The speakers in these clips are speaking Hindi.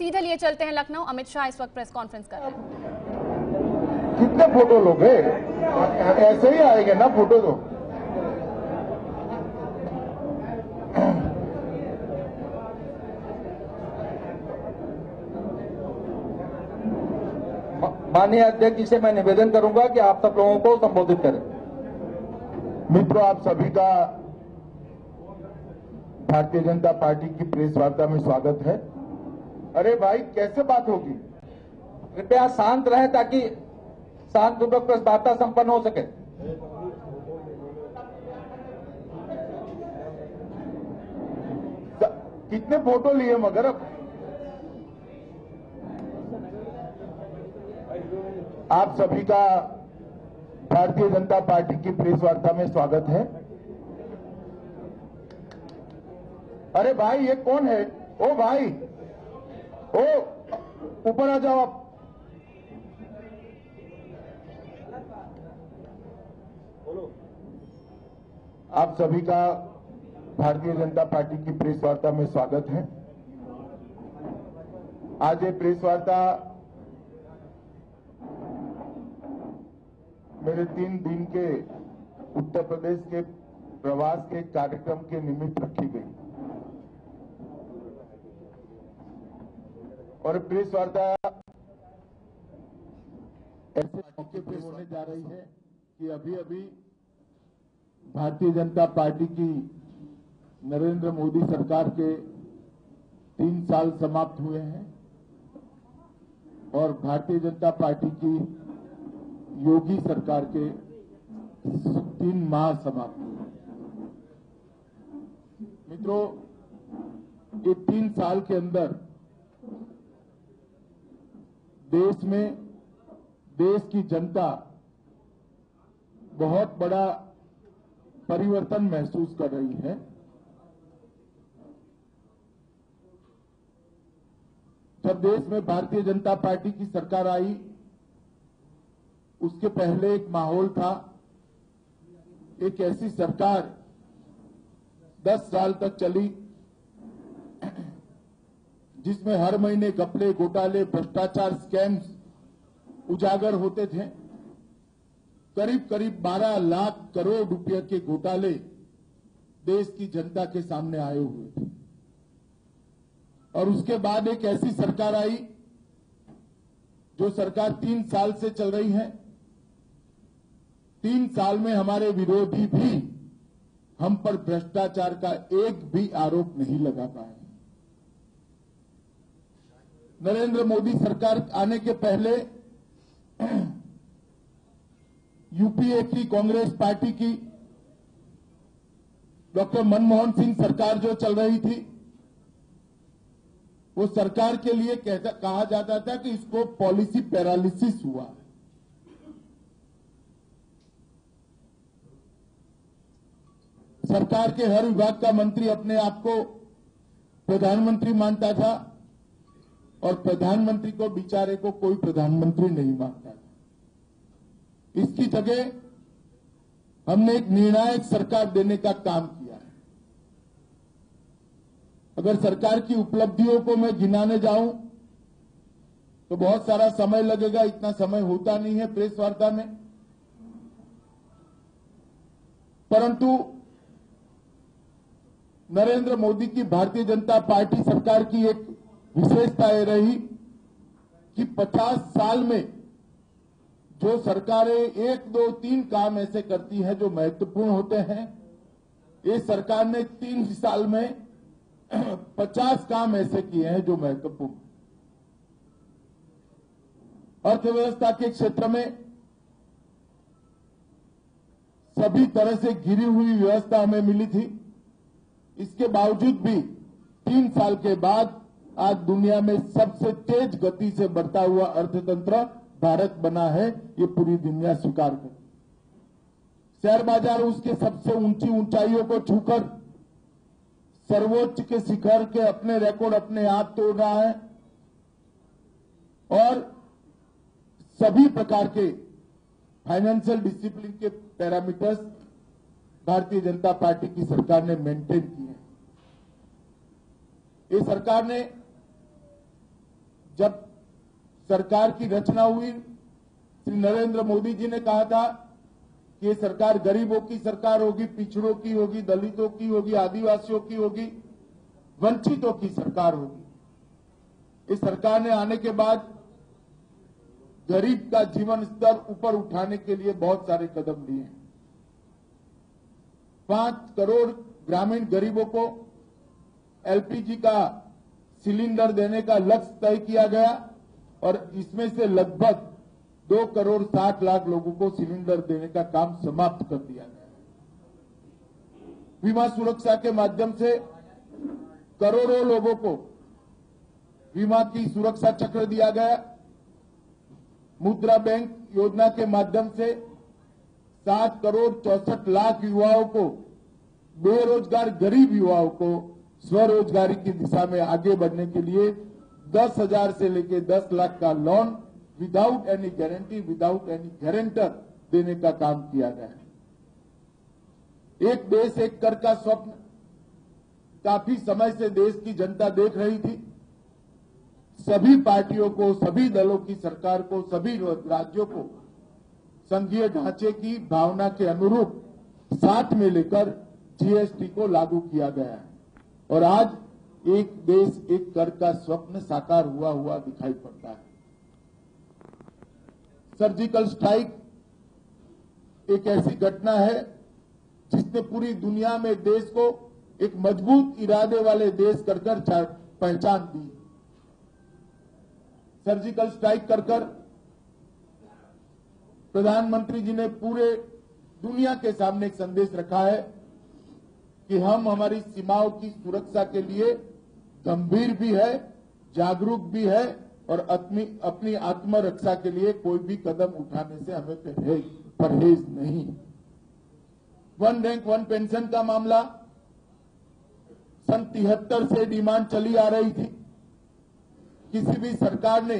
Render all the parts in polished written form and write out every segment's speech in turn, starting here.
सीधे लिए चलते हैं लखनऊ। अमित शाह इस वक्त प्रेस कॉन्फ्रेंस कर रहे हैं। कितने फोटो लोगे? ऐसे ही आएंगे ना फोटो तो। माननीय अध्यक्ष जी से मैं निवेदन करूंगा कि आप सब लोगों को संबोधित करें। मित्रों, आप सभी का भारतीय जनता पार्टी की प्रेस वार्ता में स्वागत है। अरे भाई, कैसे बात होगी? कृपया शांत रहें ताकि शांतिपूर्वक प्रेस वार्ता संपन्न हो सके। कितने फोटो लिए मगर अब? आप सभी का भारतीय जनता पार्टी की प्रेस वार्ता में स्वागत है। अरे भाई, ये कौन है? ओ भाई, ओ ऊपर आ जाओ आप। आप सभी का भारतीय जनता पार्टी की प्रेस वार्ता में स्वागत है। आज ये प्रेस वार्ता मेरे 3 दिन के उत्तर प्रदेश के प्रवास के कार्यक्रम के निमित्त रखी गई और प्रेस वार्ता ऐसे मौके पे होने जा रही है कि अभी अभी भारतीय जनता पार्टी की नरेंद्र मोदी सरकार के 3 साल समाप्त हुए हैं और भारतीय जनता पार्टी की योगी सरकार के 3 माह समाप्त हुए। मित्रों, ये 3 साल के अंदर देश में देश की जनता बहुत बड़ा परिवर्तन महसूस कर रही है। जब देश में भारतीय जनता पार्टी की सरकार आई, उसके पहले एक माहौल था, एक ऐसी सरकार 10 साल तक चली जिसमें हर महीने घपले, घोटाले, भ्रष्टाचार, स्कैम्स उजागर होते थे। करीब करीब 12 लाख करोड़ रुपए के घोटाले देश की जनता के सामने आए हुए थे। और उसके बाद एक ऐसी सरकार आई जो सरकार 3 साल से चल रही है। 3 साल में हमारे विरोधी भी हम पर भ्रष्टाचार का एक भी आरोप नहीं लगा पाए। नरेंद्र मोदी सरकार आने के पहले यूपीए की कांग्रेस पार्टी की डॉक्टर मनमोहन सिंह सरकार जो चल रही थी, वो सरकार के लिए कहा जाता था कि इसको पॉलिसी पैरालिसिस हुआ। सरकार के हर विभाग का मंत्री अपने आप को प्रधानमंत्री मानता था और प्रधानमंत्री को बेचारे को कोई प्रधानमंत्री नहीं मानता था। इसकी जगह हमने एक निर्णायक सरकार देने का काम किया है। अगर सरकार की उपलब्धियों को मैं गिनाने जाऊं तो बहुत सारा समय लगेगा, इतना समय होता नहीं है प्रेस वार्ता में। परंतु नरेंद्र मोदी की भारतीय जनता पार्टी सरकार की एक विशेषता यह रही कि 50 साल में जो सरकारें 1, 2, 3 काम ऐसे करती हैं जो महत्वपूर्ण होते हैं, ये सरकार ने 3 साल में 50 काम ऐसे किए हैं जो महत्वपूर्ण। अर्थव्यवस्था के क्षेत्र में सभी तरह से गिरी हुई व्यवस्था हमें मिली थी। इसके बावजूद भी 3 साल के बाद आज दुनिया में सबसे तेज गति से बढ़ता हुआ अर्थतंत्र भारत बना है, ये पूरी दुनिया स्वीकार करती। शेयर बाजार उसके सबसे ऊंची ऊंचाइयों को छूकर सर्वोच्च के शिखर के अपने रिकॉर्ड अपने आप तोड़ रहा है और सभी प्रकार के फाइनेंशियल डिसिप्लिन के पैरामीटर्स भारतीय जनता पार्टी की सरकार ने मेंटेन किए हैं। ये सरकार ने जब सरकार की रचना हुई, श्री नरेंद्र मोदी जी ने कहा था कि ये सरकार गरीबों की सरकार होगी, पिछड़ों की होगी, दलितों की होगी, आदिवासियों की होगी, वंचितों की सरकार होगी। इस सरकार ने आने के बाद गरीब का जीवन स्तर ऊपर उठाने के लिए बहुत सारे कदम लिए हैं। 5 करोड़ ग्रामीण गरीबों को एलपीजी का सिलेंडर देने का लक्ष्य तय किया गया और इसमें से लगभग 2 करोड़ 60 लाख लोगों को सिलेंडर देने का काम समाप्त कर दिया गया। बीमा सुरक्षा के माध्यम से करोड़ों लोगों को बीमा की सुरक्षा चक्र दिया गया। मुद्रा बैंक योजना के माध्यम से 7 करोड़ 64 लाख युवाओं को, बेरोजगार गरीब युवाओं को स्वरोजगारी की दिशा में आगे बढ़ने के लिए 10,000 से लेकर 10 लाख का loan without any guarantee, without any guarantor देने का काम किया गया है। एक देश एक कर का स्वप्न काफी समय से देश की जनता देख रही थी। सभी पार्टियों को, सभी दलों की सरकार को, सभी राज्यों को संघीय ढांचे की भावना के अनुरूप साथ में लेकर जीएसटी को लागू किया गया है और आज एक देश एक कर का स्वप्न साकार हुआ दिखाई पड़ता है। सर्जिकल स्ट्राइक एक ऐसी घटना है जिसने पूरी दुनिया में देश को एक मजबूत इरादे वाले देश कर पहचान दी। सर्जिकल स्ट्राइक कर प्रधानमंत्री जी ने पूरे दुनिया के सामने एक संदेश रखा है कि हम हमारी सीमाओं की सुरक्षा के लिए गंभीर भी है, जागरूक भी है और अपनी आत्मरक्षा के लिए कोई भी कदम उठाने से हमें परहेज नहीं। 1 रैंक 1 पेंशन का मामला सन 73 से डिमांड चली आ रही थी। किसी भी सरकार ने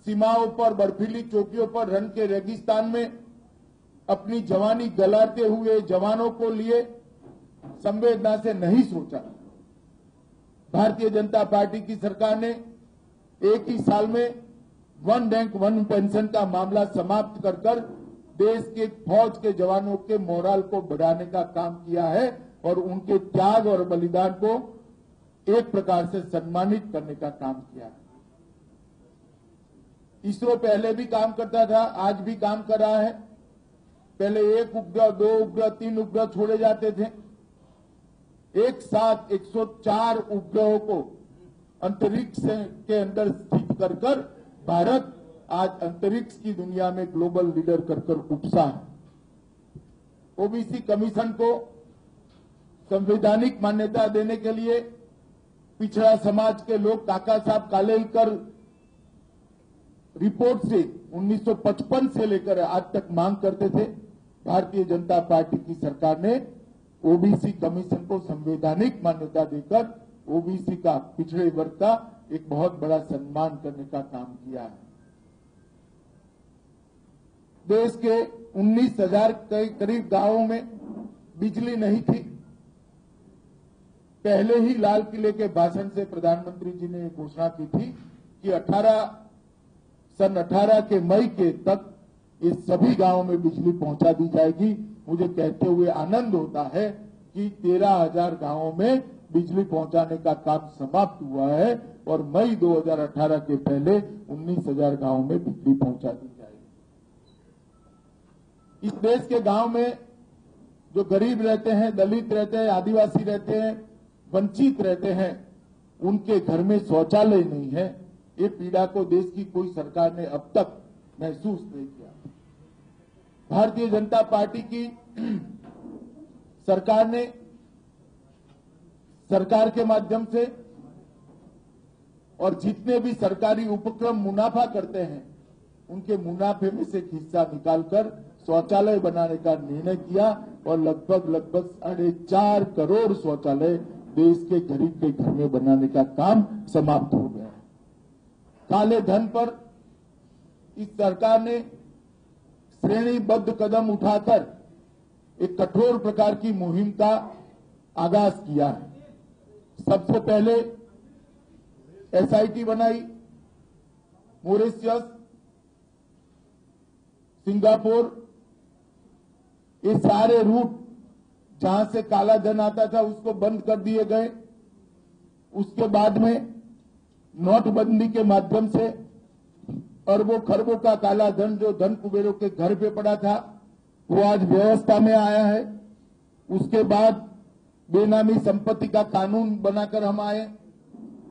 सीमाओं पर, बर्फीली चौकियों पर, रण के रेगिस्तान में अपनी जवानी गलाते हुए जवानों को लिए संवेदना से नहीं सोचा। भारतीय जनता पार्टी की सरकार ने एक ही साल में 1 रैंक 1 पेंशन का मामला समाप्त कर देश के फौज के जवानों के मोराल को बढ़ाने का काम किया है और उनके त्याग और बलिदान को एक प्रकार से सम्मानित करने का काम किया है। इसरो पहले भी काम करता था, आज भी काम कर रहा है। पहले 1 उपग्रह, 2 उपग्रह, 3 उपग्रह छोड़े जाते थे। एक साथ 104 उपग्रहों को अंतरिक्ष के अंदर स्थित कर भारत आज अंतरिक्ष की दुनिया में ग्लोबल लीडर कर उपसा है। ओबीसी कमीशन को संवैधानिक मान्यता देने के लिए पिछड़ा समाज के लोग काका साहब कालेलकर रिपोर्ट से 1955 से लेकर आज तक मांग करते थे। भारतीय जनता पार्टी की सरकार ने ओबीसी कमीशन को संवैधानिक मान्यता देकर ओबीसी का, पिछड़े वर्ग का एक बहुत बड़ा सम्मान करने का काम किया है। देश के 19,000 के करीब गांवों में बिजली नहीं थी। पहले ही लाल किले के भाषण से प्रधानमंत्री जी ने घोषणा की थी कि सन 18 के मई के तक इस सभी गांवों में बिजली पहुंचा दी जाएगी। मुझे कहते हुए आनंद होता है कि 13,000 गांवों में बिजली पहुंचाने का काम समाप्त हुआ है और मई 2018 के पहले 19,000 गांवों में बिजली पहुंचा दी जाएगी। इस देश के गांव में जो गरीब रहते हैं, दलित रहते हैं, आदिवासी रहते हैं, वंचित रहते हैं, उनके घर में शौचालय नहीं है। ये पीड़ा को देश की कोई सरकार ने अब तक महसूस नहीं किया। भारतीय जनता पार्टी की सरकार ने सरकार के माध्यम से और जितने भी सरकारी उपक्रम मुनाफा करते हैं उनके मुनाफे में से एक हिस्सा निकालकर शौचालय बनाने का निर्णय किया और लगभग 4.5 करोड़ शौचालय देश के गरीब के घर में बनाने का काम समाप्त हो गया है। काले धन पर इस सरकार ने श्रेणीबद्ध कदम उठाकर एक कठोर प्रकार की मुहिम का आगाज किया है। सबसे पहले एसआईटी बनाई, मॉरिशस, सिंगापुर, ये सारे रूट जहां से काला धन आता था उसको बंद कर दिए गए। उसके बाद में नोटबंदी के माध्यम से अरबों खरबों का काला धन जो धन कुबेरों के घर पे पड़ा था वो आज व्यवस्था में आया है। उसके बाद बेनामी संपत्ति का कानून बनाकर हम आए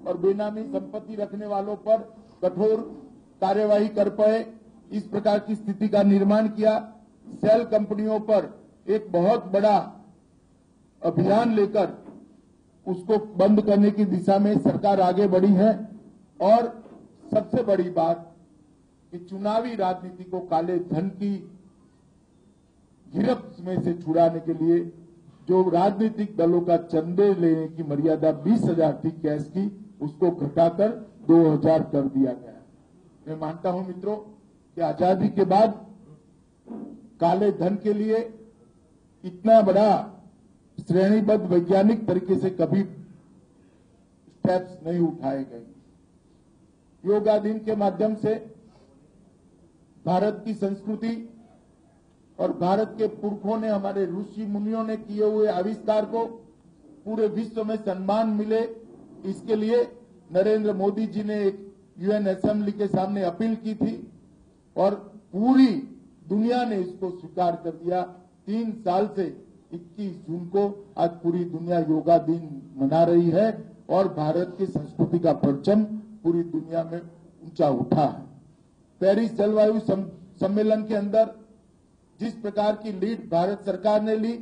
और बेनामी संपत्ति रखने वालों पर कठोर कार्यवाही कर पाए, इस प्रकार की स्थिति का निर्माण किया। सेल कंपनियों पर एक बहुत बड़ा अभियान लेकर उसको बंद करने की दिशा में सरकार आगे बढ़ी है। और सबसे बड़ी बात कि चुनावी राजनीति को काले धन की गिरफ्त में से छुड़ाने के लिए जो राजनीतिक दलों का चंदे लेने की मर्यादा 20,000 थी कैश की, उसको घटाकर 2,000 कर दिया गया। मैं मानता हूं मित्रों कि आजादी के बाद काले धन के लिए इतना बड़ा श्रेणीबद्ध वैज्ञानिक तरीके से कभी स्टेप्स नहीं उठाए गए। योगा दिन के माध्यम से भारत की संस्कृति और भारत के पुरखों ने, हमारे ऋषि मुनियों ने किए हुए आविष्कार को पूरे विश्व में सम्मान मिले, इसके लिए नरेंद्र मोदी जी ने एक यूएन असेंबली के सामने अपील की थी और पूरी दुनिया ने इसको स्वीकार कर दिया। 3 साल से 21 जून को आज पूरी दुनिया योगा दिन मना रही है और भारत की संस्कृति का परचम पूरी दुनिया में ऊंचा उठा है। पेरिस जलवायु सम्मेलन के अंदर जिस प्रकार की लीड भारत सरकार ने ली,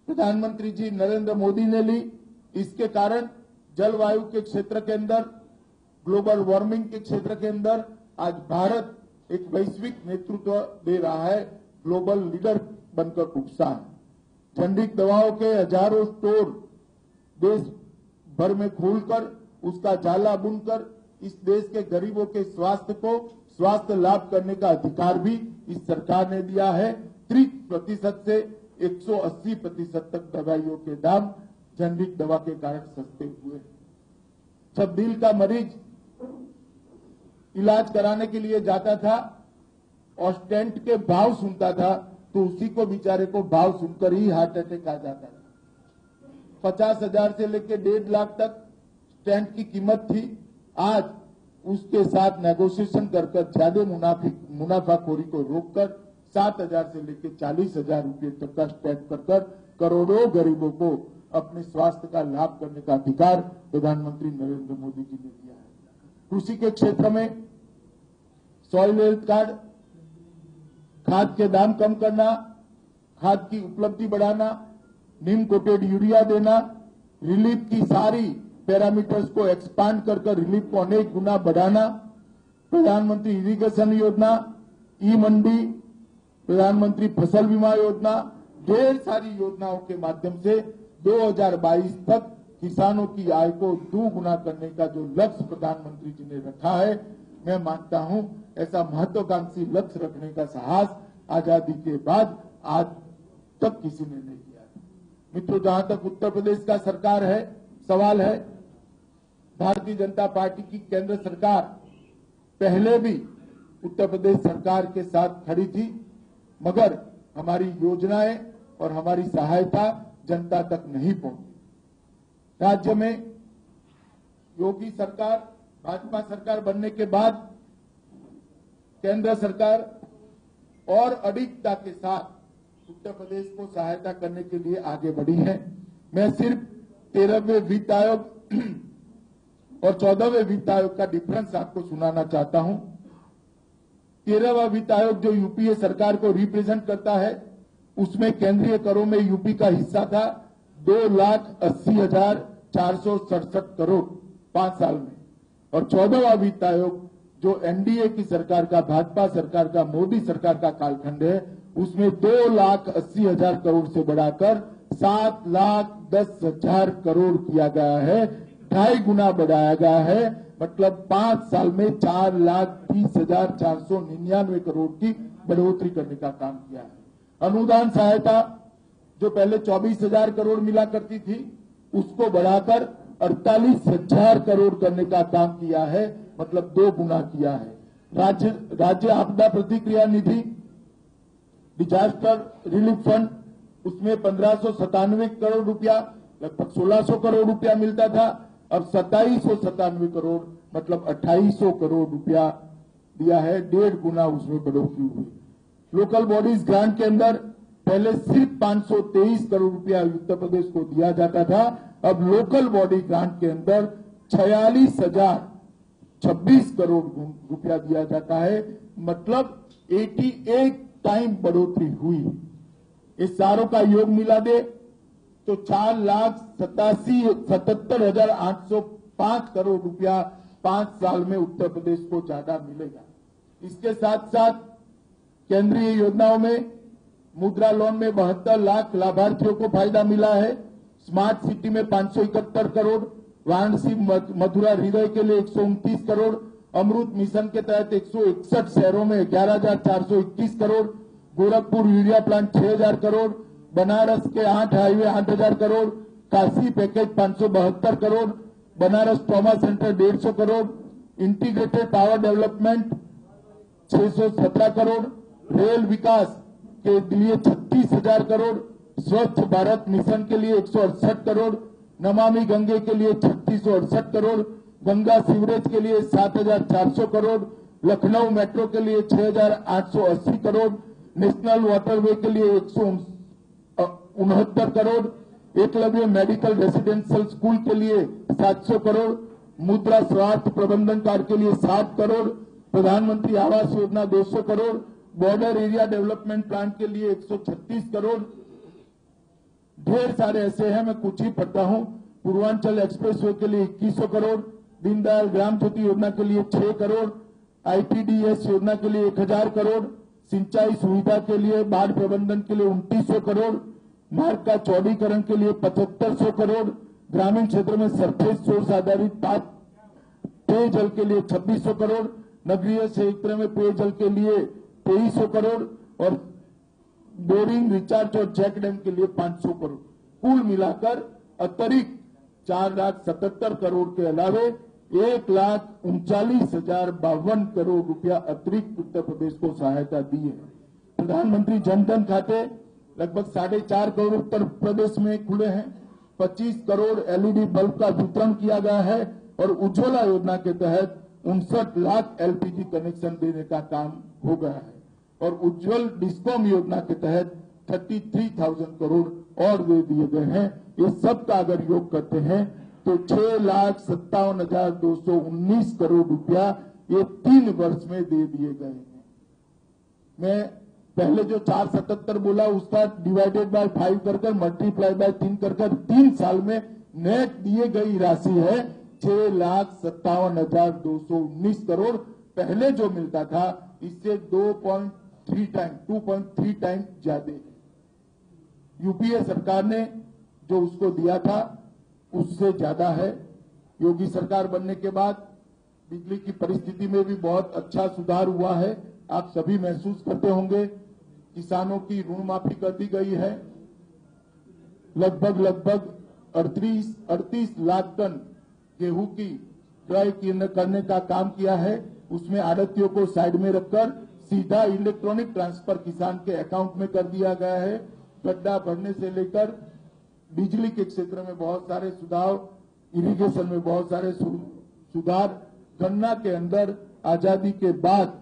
प्रधानमंत्री जी नरेंद्र मोदी ने ली, इसके कारण जलवायु के क्षेत्र के अंदर, ग्लोबल वार्मिंग के क्षेत्र के अंदर आज भारत एक वैश्विक नेतृत्व दे रहा है, ग्लोबल लीडर बनकर उभरा है। जेनेरिक दवाओं के हजारों स्टोर देश भर में खोलकर उसका जाला बुनकर इस देश के गरीबों के स्वास्थ्य लाभ करने का अधिकार भी इस सरकार ने दिया है। 30% से 180% तक दवाइयों के दाम जेनेरिक दवा के कारण सस्ते हुए। जब दिल का मरीज इलाज कराने के लिए जाता था और स्टेंट के भाव सुनता था तो उसी को बेचारे को भाव सुनकर ही हार्ट अटैक आ जाता था। 50,000 से लेकर 1.5 लाख तक स्टेंट की कीमत थी। आज उसके साथ नेगोशिएशन कर ज्यादा मुनाफाखोरी को रोककर 7,000 से लेकर 40,000 रुपये तक का स्टेंट कर करोड़ों गरीबों को अपने स्वास्थ्य का लाभ करने का अधिकार प्रधानमंत्री नरेंद्र मोदी जी ने दिया है। कृषि के क्षेत्र में सॉइल हेल्थ कार्ड, खाद के दाम कम करना, खाद की उपलब्धि बढ़ाना, नीम कोटेड यूरिया देना, रिलीफ की सारी पैरामीटर्स को एक्सपांड कर रिलीफ को अनेक गुना बढ़ाना, प्रधानमंत्री इरिगेशन योजना, ई मंडी, प्रधानमंत्री फसल बीमा योजना, ढेर सारी योजनाओं के माध्यम से 2022 तक किसानों की आय को 2 गुना करने का जो लक्ष्य प्रधानमंत्री जी ने रखा है, मैं मानता हूं ऐसा महत्वाकांक्षी लक्ष्य रखने का साहस आजादी के बाद आज तक किसी ने नहीं किया। मित्रों, जहां तक उत्तर प्रदेश का सरकार है, सवाल है, भारतीय जनता पार्टी की केंद्र सरकार पहले भी उत्तर प्रदेश सरकार के साथ खड़ी थी, मगर हमारी योजनाएं और हमारी सहायता जनता तक नहीं पहुंची। राज्य में योगी सरकार, भाजपा सरकार बनने के बाद केंद्र सरकार और अडिगता के साथ उत्तर प्रदेश को सहायता करने के लिए आगे बढ़ी है। मैं सिर्फ 13वें वित्त आयोग और 14वें वित्त आयोग का डिफरेंस आपको सुनाना चाहता हूं। 13वां वित्त आयोग जो यूपीए सरकार को रिप्रेजेंट करता है, उसमें केंद्रीय करों में यूपी का हिस्सा था 2,80,467 करोड़ 5 साल में, और 14वां वित्त आयोग जो एनडीए की सरकार का, भाजपा सरकार का, मोदी सरकार का कालखंड है, उसमें 2,80,000 करोड़ से बढ़ाकर 7,10,000 करोड़ किया गया है, 2.5 गुना बढ़ाया गया है। मतलब 5 साल में 4,30,499 करोड़ की बढ़ोतरी करने का काम किया है। अनुदान सहायता जो पहले 24,000 करोड़ मिला करती थी, उसको बढ़ाकर 48,000 करोड़ करने का काम किया है, मतलब 2 गुना किया है। राज्य आपदा प्रतिक्रिया निधि, डिजास्टर रिलीफ फंड, उसमें 1597 करोड़ रुपया, लगभग 1600 करोड़ रुपया मिलता था। अब 2797 करोड़ मतलब 2800 करोड़ रुपया दिया है, 1.5 गुना उसमें बढ़ोतरी हुई। लोकल बॉडीज ग्रांट के अंदर पहले सिर्फ 523 करोड़ रुपया उत्तर प्रदेश को दिया जाता था, अब लोकल बॉडी ग्रांट के अंदर 46,026 करोड़ रुपया दिया जाता है, मतलब 88 टाइम बढ़ोतरी हुई। इस सारों का योग मिला दे तो 4,77,805 करोड़ रुपया 5 साल में उत्तर प्रदेश को ज्यादा मिलेगा। इसके साथ साथ केंद्रीय योजनाओं में मुद्रा लोन में 72 लाख लाभार्थियों को फायदा मिला है। स्मार्ट सिटी में 571 करोड़, वाराणसी मथुरा हृदय के लिए 129 करोड़, अमृत मिशन के तहत 161 शहरों में 11,421 करोड़, गोरखपुर यूरिया प्लांट 6,000 करोड़, बनारस के 8 highway 8,000 crore, Kashi package 572 crore, Banaras trauma centre 150 crore, integrated power development 617 crore, rail विकास के लिए 36,000 करोड़, स्वच्छ भारत मिशन के लिए 168 करोड़, नमामि गंगे के लिए 3668 करोड़, गंगा सीवरेज के लिए 7,400 करोड़, लखनऊ मेट्रो के लिए 6,880 करोड़, नेशनल वाटरवे के लिए 169 crore, Eklavya medical residential school के लिए 700 करोड़, मुद्रा स्वास्थ्य प्रबंधन कार्ड के लिए 7 करोड़, प्रधानमंत्री Awas Yojana 200 crore, border area development plan के लिए 136 करोड़। ढेर सारे ऐसे हैं, मैं कुछ ही पढ़ता हूं। पूर्वांचल एक्सप्रेसवे के लिए 2100 करोड़, दीनदयाल ग्राम ज्योति योजना के लिए 6 करोड़, आईटीडीएस योजना के लिए 1000 करोड़, सिंचाई सुविधा के लिए बाढ़ प्रबंधन के लिए 2900 करोड़, मार्ग का चौड़ीकरण के लिए 7500 करोड़, ग्रामीण क्षेत्र में सरफेस सोर्स आधारित पेयजल के लिए 2600 करोड़, नगरीय क्षेत्र में पेयजल के लिए 2300 करोड़ और बोरिंग रिचार्ज और चेक डैम के लिए 500 करोड़। कुल मिलाकर अतिरिक्त 4,77,000 करोड़ के अलावे 1,39,052 करोड़ रुपया अतिरिक्त उत्तर प्रदेश को सहायता दी है। प्रधानमंत्री जनधन खाते लगभग 4.5 करोड़ उत्तर प्रदेश में खुले हैं, 25 करोड़ एलईडी बल्ब का वितरण किया गया है और उज्ज्वला योजना के तहत 59 लाख एलपीजी कनेक्शन देने का काम हो गया है और उज्ज्वल डिस्कॉम योजना के तहत 33,000 करोड़ और दे दिए गए हैं। ये सब का अगर योग करते हैं तो 6,57,219 करोड़ रुपया ये 3 वर्ष में दे दिए गए हैं। मैं पहले जो 477 बोला उसका डिवाइडेड बाय 5 कर मल्टीप्लाई बाय 3 कर 3 साल में नेट दिए गई राशि है 6,57,219 करोड़। पहले जो मिलता था इससे 2.3 टाइम ज्यादा है। यूपीए सरकार ने जो उसको दिया था उससे ज्यादा है। योगी सरकार बनने के बाद बिजली की परिस्थिति में भी बहुत अच्छा सुधार हुआ है। आप सभी महसूस करते होंगे। किसानों की ऋण माफी कर दी गई है। लगभग 38 लाख टन गेहूं की क्रय करने का काम किया है। उसमें आड़तियों को साइड में रखकर सीधा इलेक्ट्रॉनिक ट्रांसफर किसान के अकाउंट में कर दिया गया है। गड्ढा भरने से लेकर बिजली के क्षेत्र में बहुत सारे सुधार, इरिगेशन में बहुत सारे सुधार। गन्ना के अंदर आजादी के बाद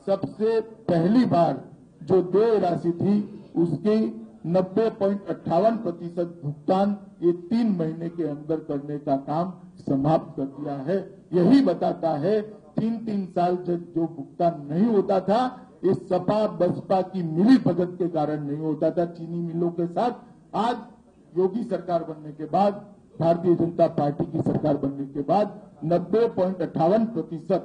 सबसे पहली बार जो देय राशि थी उसकी 90.58% भुगतान ये 3 महीने के अंदर करने का काम समाप्त कर दिया है। यही बताता है 3 साल जो भुगतान नहीं होता था ये सपा बसपा की मिली भगत के कारण नहीं होता था चीनी मिलों के साथ। आज योगी सरकार बनने के बाद, भारतीय जनता पार्टी की सरकार बनने के बाद 90.58%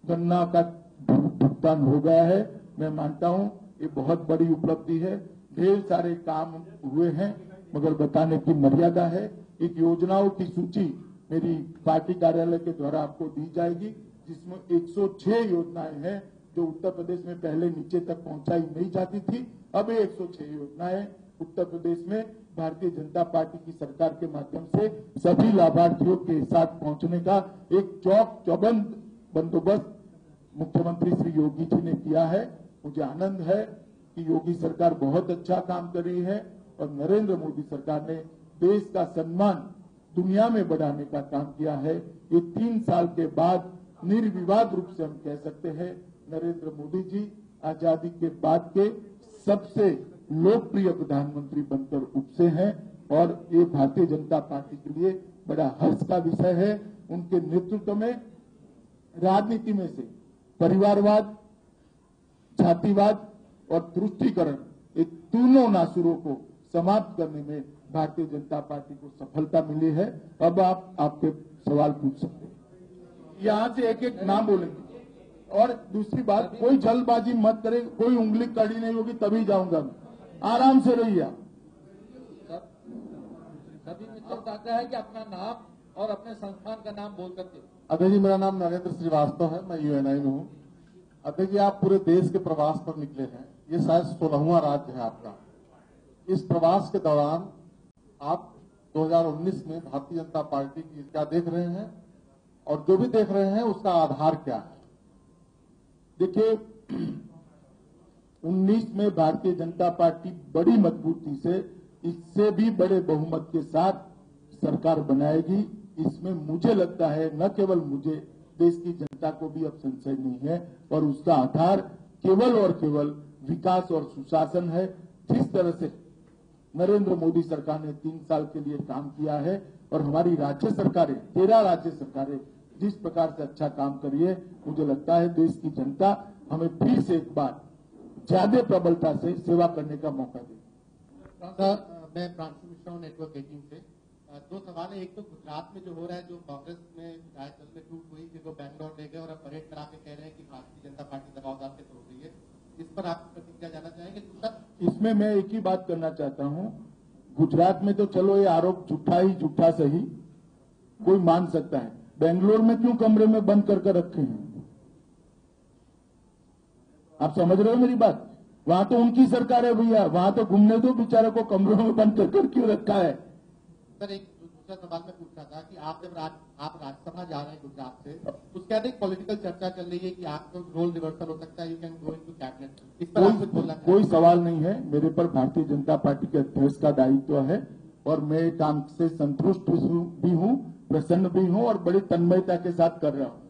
गन्ना का भुगतान हो गया है। मैं मानता हूं ये बहुत बड़ी उपलब्धि है। ढेर सारे काम हुए हैं मगर बताने की मर्यादा है। एक योजनाओं की सूची मेरी पार्टी कार्यालय के द्वारा आपको दी जाएगी जिसमें 106 योजनाएं हैं जो उत्तर प्रदेश में पहले नीचे तक पहुंचाई नहीं जाती थी। अब ये 106 योजनाएं उत्तर प्रदेश में भारतीय जनता पार्टी की सरकार के माध्यम से सभी लाभार्थियों के साथ पहुंचने का एक चौक चौबंद बंदोबस्त मुख्यमंत्री श्री योगी जी ने किया है। मुझे आनंद है कि योगी सरकार बहुत अच्छा काम कर रही है और नरेंद्र मोदी सरकार ने देश का सम्मान दुनिया में बढ़ाने का काम किया है। ये 3 साल के बाद निर्विवाद रूप से हम कह सकते हैं नरेंद्र मोदी जी आजादी के बाद के सबसे लोकप्रिय प्रधानमंत्री बनकर उपसे हैं और ये भारतीय जनता पार्टी के लिए बड़ा हर्ष का विषय है। उनके नेतृत्व में राजनीति में से परिवारवाद, जातिवाद और तुष्टीकरण, ये तीनों नासुरों को समाप्त करने में भारतीय जनता पार्टी को सफलता मिली है। अब आप आपके सवाल पूछ सकते हैं। यहां से एक एक नाम बोलेंगे और दूसरी बात, कोई जल्दबाजी मत करे, कोई उंगली कड़ी नहीं होगी तभी जाऊंगा मैं। आराम से रहिए आप। सभी मित्र चाहते हैं कि अपना नाम और अपने संस्थान का नाम बोल करके। अध्यक्ष जी, मेरा नाम नरेंद्र श्रीवास्तव है, मैं यूएनआई में हूँ। अध्यक्ष जी, आप पूरे देश के प्रवास पर निकले हैं, ये शायद 16वां राज्य है आपका। इस प्रवास के दौरान आप 2019 में भारतीय जनता पार्टी की क्या देख रहे हैं और जो भी देख रहे हैं उसका आधार क्या है? देखिए, 19 में भारतीय जनता पार्टी बड़ी मजबूती से, इससे भी बड़े बहुमत के साथ सरकार बनाएगी। इसमें मुझे लगता है, न केवल मुझे, देश की जनता को भी अब संशय नहीं है और उसका आधार केवल और केवल विकास और सुशासन है। जिस तरह से नरेंद्र मोदी सरकार ने 3 साल के लिए काम किया है और हमारी राज्य सरकारें, 13 राज्य सरकारें जिस प्रकार से अच्छा काम करी है, मुझे लगता है देश की जनता हमें फिर से एक बार ज्यादा प्रबलता से सेवा करने का मौका दे। मैं प्रांशु मिश्रा हूं, नेटवर्क 18 से। 2 सवाल है। एक तो गुजरात में जो हो रहा है, जो कांग्रेस में विधायक में टूट हुई, फिर वो बैंगलोर ले गए और अब परेड करा के कह रहे हैं कि भारतीय जनता पार्टी दबाव डाल के तोड़ रही है। इस पर आप प्रतिक्रिया जानना चाहेंगे? इसमें मैं एक ही बात करना चाहता हूं, गुजरात में तो चलो ये आरोप झूठा ही झूठा सही कोई मान सकता है, बेंगलोर में क्यों कमरे में बंद करके रखे हैं? आप समझ रहे हो मेरी बात? वहां तो उनकी सरकार है भैया, वहां तो घूमने दो, बेचारे को कमरों में बंद कर क्यों रखा है? सर, एक दूसरा सवाल मैं पूछ रहा था कि आप जब आप राज्यसभा जा रहे हैं गुजरात से, उसके बाद एक पॉलिटिकल चर्चा चल रही है कि आपको रोल रिवर्सल हो सकता है, you can go into cabinet. इस पर आप कुछ बोलना चाहेंगे? कोई सवाल नहीं है, मेरे पर भारतीय जनता पार्टी के अध्यक्ष का दायित्व है और मैं काम से संतुष्ट भी हूं, प्रसन्न भी हूं और बड़ी तन्मयता के साथ कर रहा हूं।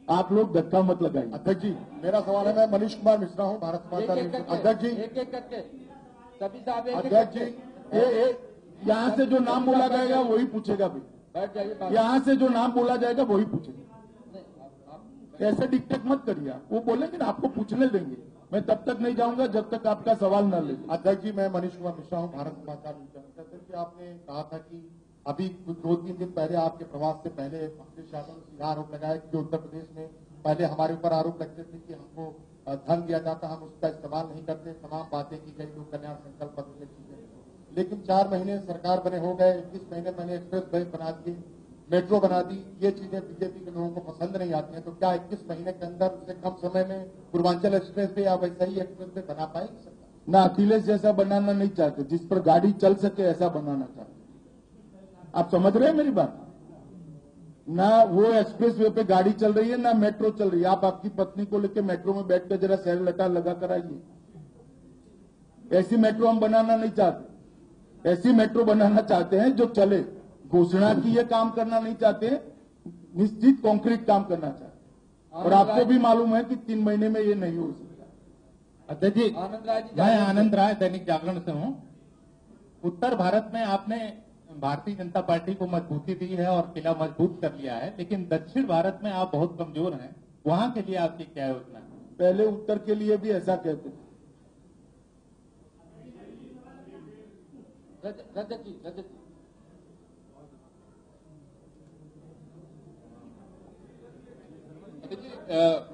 आप लोग धक्का मत लगाइए। अध्यक्ष जी, मेरा सवाल है, मैं मनीष कुमार मिश्रा हूँ, भारत समाचार। अध्यक्ष जी, एक एक करके सभी साहब एक अध्यक्ष जी, यहाँ से जो नाम बोला जाएगा वही पूछेगा भाई। बैठ जाइए। यहाँ से जो नाम बोला जाएगा वही पूछेगा। ऐसे डिक्टेट मत करिए, वो बोलेंगे ना आपको पूछने देंगे। मैं तब तक नहीं जाऊंगा जब तक आपका सवाल न ले। अध्यक्ष जी, मैं मनीष कुमार मिश्रा हूँ, भारत समाचार। आपने कहा था कि अभी कुछ 2-3 दिन पहले आपके प्रवास से पहले अखिलेश यादव ने सीधा आरोप लगाया कि जो उत्तर प्रदेश में पहले हमारे ऊपर आरोप लगते थे कि हमको धन दिया जाता, हम उसका इस्तेमाल नहीं करते, तमाम बातें की गई, लोक कल्याण संकल्प पत्र में चीजें। लेकिन 4 महीने सरकार बने हो गए, 21 महीने मैंने एक्सप्रेस वे बना दिए, मेट्रो बना दी। ये चीजें बीजेपी के लोगों को पसंद नहीं आती हैं, तो क्या 21 महीने के अंदर उससे कम समय में पूर्वांचल एक्सप्रेस वे या वैसा ही एक्सप्रेस वे बना पाएगी सरकार? ना अखिलेश जैसा बनाना नहीं चाहते, जिस पर गाड़ी चल सके ऐसा बनाना चाहते। आप समझ रहे हैं मेरी बात? ना वो एक्सप्रेस वे पे गाड़ी चल रही है, ना मेट्रो चल रही है। आप आपकी पत्नी को लेकर मेट्रो में बैठकर जरा सैर लटा लगा कर आइए। ऐसी मेट्रो हम बनाना नहीं चाहते, ऐसी मेट्रो बनाना चाहते हैं जो चले। घोषणा की ये काम करना नहीं चाहते, निश्चित कॉन्क्रीट काम करना चाहते हैं। और आपको भी मालूम है कि 3 महीने में ये नहीं हो सकता। अध्यक्ष जी, मैं आनंद राय दैनिक जागरण से हूं। उत्तर भारत में आपने भारतीय जनता पार्टी को मजबूती दी है और किला मजबूत कर लिया है, लेकिन दक्षिण भारत में आप बहुत कमजोर हैं। वहां के लिए आपकी क्या योजना है? पहले उत्तर के लिए भी ऐसा कहते थे। रजत जी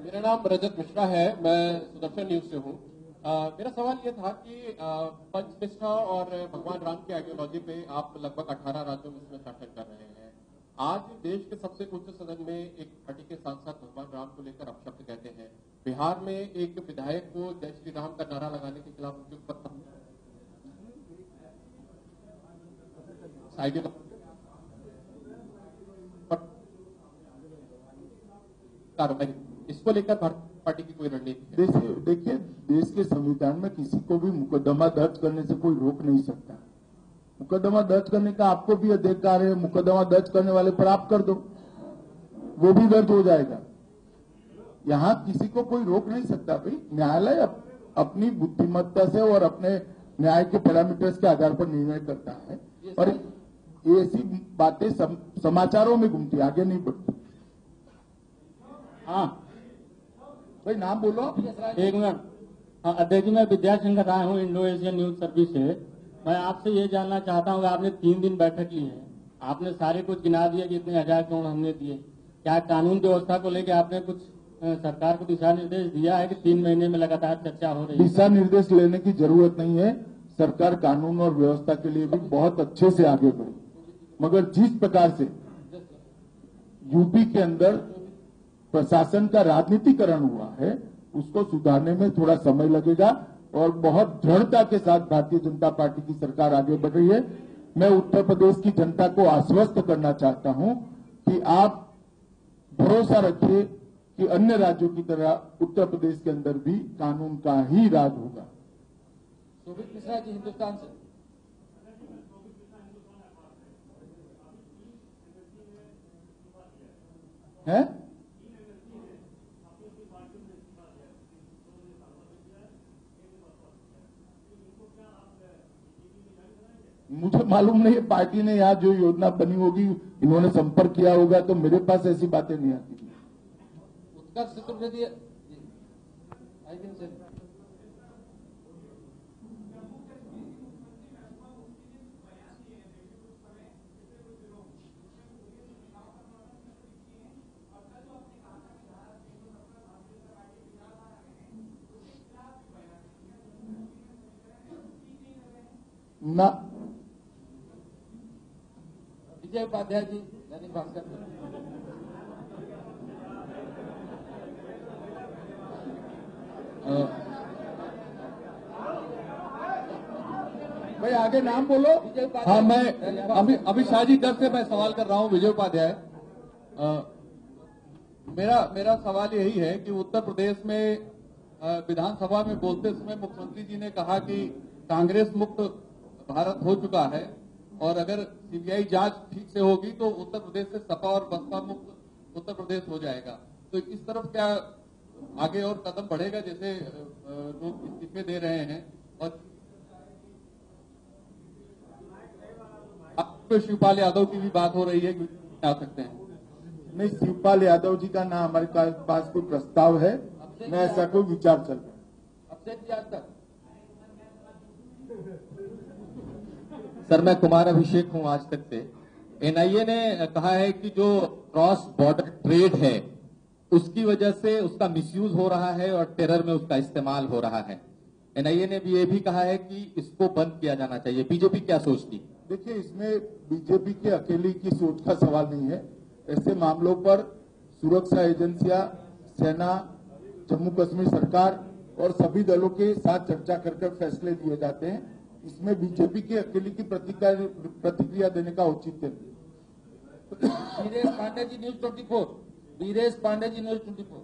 मेरा नाम रजत मिश्रा है, मैं सुदर्शन न्यूज से हूँ। मेरा सवाल ये था कि पंचनिष्ठा और भगवान राम की आइडियोलॉजी पे आप लगभग 18 राज्यों में इसमें शासन कर रहे हैं। आज देश के सबसे उच्च सदन में एक पार्टी के सांसद भगवान राम को लेकर अपशब्द कहते हैं। बिहार में एक विधायक को जय श्री राम का नारा लगाने के खिलाफ उनके ऊपर कार्रवाई इसको लेकर भारतीय पार्टी की कोई रणनीति है? देखिए, देश के संविधान में किसी को भी मुकदमा दर्ज करने से कोई रोक नहीं सकता। मुकदमा दर्ज करने का आपको भी अधिकार है, मुकदमा दर्ज करने वाले पर आप कर दो, वो भी दर्ज हो जाएगा। यहाँ किसी को कोई रोक नहीं सकता। भाई न्यायालय अपनी बुद्धिमत्ता से और अपने न्याय के पैरामीटर्स के आधार पर निर्णय करता है, और ये ऐसी बातें समाचारों में घूमती, आगे नहीं बढ़ती। हाँ भाई, नाम बोलो। एक मिनट। हाँ अध्यक्ष जी, मैं विद्याशंकर राय हूँ, इंडो एशियन न्यूज सर्विस से। मैं आपसे ये जानना चाहता हूँ कि आपने 3 दिन बैठक ली है, आपने सारे कुछ गिना दिया कि इतने 1000 करोड़ हमने दिए। क्या कानून व्यवस्था को लेकर आपने कुछ सरकार को दिशा निर्देश दिया है कि 3 महीने में लगातार चर्चा हो रही है? दिशा निर्देश लेने की जरूरत नहीं है। सरकार कानून और व्यवस्था के लिए भी बहुत अच्छे से आगे बढ़ी, मगर जिस प्रकार से यूपी के अंदर प्रशासन का राजनीतिकरण हुआ है, उसको सुधारने में थोड़ा समय लगेगा, और बहुत दृढ़ता के साथ भारतीय जनता पार्टी की सरकार आगे बढ़ रही है। मैं उत्तर प्रदेश की जनता को आश्वस्त करना चाहता हूं कि आप भरोसा रखिए कि अन्य राज्यों की तरह उत्तर प्रदेश के अंदर भी कानून का ही राज होगा। शोभित मिश्रा जी, हिंदुस्तान से। है मुझे मालूम नहीं है, पार्टी ने यहाँ जो योजना बनी होगी, इन्होंने संपर्क किया होगा, तो मेरे पास ऐसी बातें नहीं आती। उत्कर्ष चतुर्वेदी, ना विजय उपाध्याय जी, दैनिक भास्कर। भाई आगे नाम बोलो। हाँ, मैं अमित शाह जी दर से मैं सवाल कर रहा हूँ, विजय उपाध्याय। मेरा सवाल यही है कि उत्तर प्रदेश में विधानसभा में बोलते समय मुख्यमंत्री जी ने कहा कि कांग्रेस मुक्त भारत हो चुका है, और अगर सीबीआई जांच ठीक से होगी तो उत्तर प्रदेश से सपा और बसपा मुक्त उत्तर प्रदेश हो जाएगा। तो इस तरफ क्या आगे और कदम बढ़ेगा, जैसे लोग इस्तीफे दे रहे हैं? और अब शिवपाल यादव की भी बात हो रही है कि आ सकते हैं। नहीं, शिवपाल यादव जी का ना हमारे पास कोई प्रस्ताव है, न ऐसा कोई विचार चल रहा है। अब से आज तक सर, मैं कुमार अभिषेक हूं आज तक से। एनआईए ने कहा है कि जो क्रॉस बॉर्डर ट्रेड है उसकी वजह से उसका मिसयूज हो रहा है और टेरर में उसका इस्तेमाल हो रहा है। एनआईए ने भी ये भी कहा है कि इसको बंद किया जाना चाहिए। बीजेपी क्या सोचती? देखिए, इसमें बीजेपी के अकेले की सोच का सवाल नहीं है। ऐसे मामलों पर सुरक्षा एजेंसियां, सेना, जम्मू कश्मीर सरकार और सभी दलों के साथ चर्चा कर फैसले लिए जाते हैं। इसमें बीजेपी के अकेले की प्रतिक्रिया देने का औचित्य नहीं। वीरेश पांडे जी, न्यूज 24। वीरेश पांडे जी, न्यूज 24।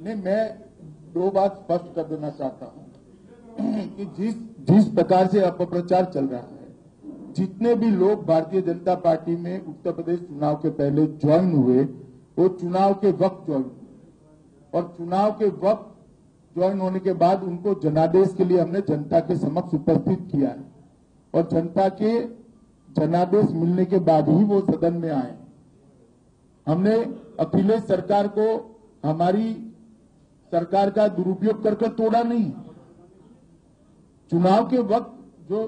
नहीं, मैं 2 बात स्पष्ट कर देना चाहता हूं कि जिस प्रकार से अपप्रचार चल रहा है, जितने भी लोग भारतीय जनता पार्टी में उत्तर प्रदेश चुनाव के पहले ज्वाइन हुए, वो चुनाव के वक्त ज्वाइन हुए, और चुनाव के वक्त ज्वाइन होने के बाद उनको जनादेश के लिए हमने जनता के समक्ष उपस्थित किया है, और जनता के जनादेश मिलने के बाद ही वो सदन में आए। हमने अखिलेश सरकार को हमारी सरकार का दुरुपयोग कर तोड़ा नहीं। चुनाव के वक्त जो